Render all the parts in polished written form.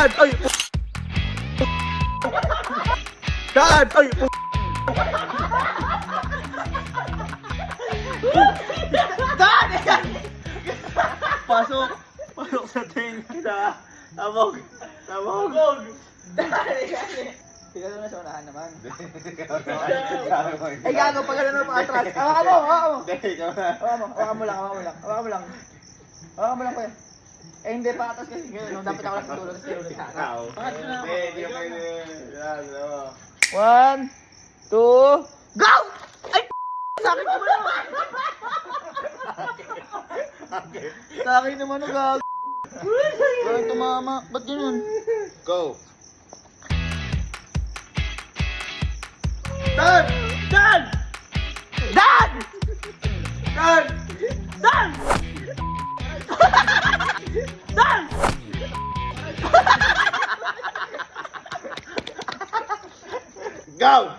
Dad! Ay! Dad! Ay! Dad! Pasok! Pasok sa tenga! Tabog! Tabog! Tignan mo na sa unahan naman. Ay gago, pag ano na pa atras. Hawakan mo, hawakan mo. Hawakan mo lang, hawakan mo lang. Hawakan mo lang. Hawakan mo lang, kuya. Eh hindi pa atas kasi ngayon, dapat ako lang sa dulo kasi dulo sa harap. One, two, go! Ay, sa akin naman naman. Sa akin naman na gago. Parang tumama. Ba't ganun? Go! Dad! Dad! Dad! Dad! Dad! Dad! Go!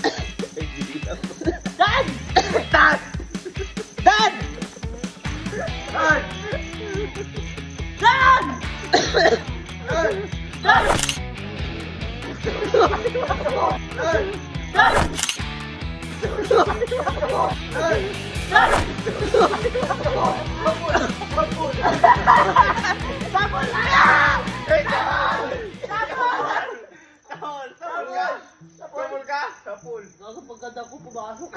Dad! Dad! Dad! Dad! Dad! Dad! Sabon na yan! Sapul ka? Sapul. Gago pagkanda ko pumasok.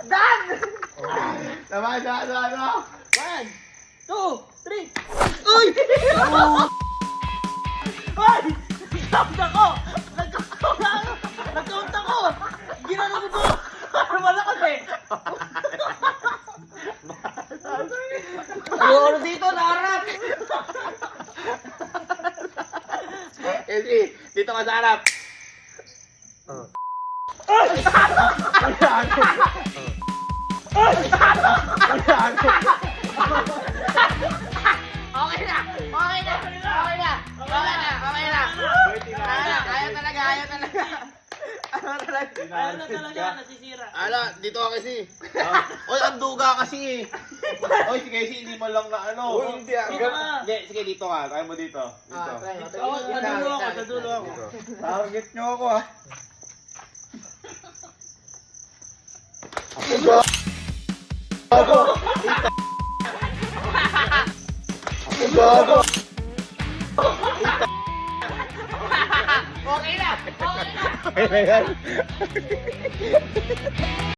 Dan! Tama, tama. 1, 2, 3. Uy! Ay! Nagkaunt ako! Nagkaunt ako! Ginanong ko! Malakas eh! Siguro dito, naharap! Eddie, dito ka sa harap. Okay na! Okay na! Okay na! Okay na! Okay na! Ayaw talaga! Ayaw talaga! Ayaw na talaga! Nasisira! Ala, dito ka kasi. Oy, ang duga kasi. Oy, sige, hindi mo lang na ano. Uy, hindi, ah. Dito ka. Hindi, sige, dito ka. Kaya mo dito. Dito. Sa dulo ako! Target nyo ako, ha. Bago! Bago! Okay na! Okay na! Okay na yan.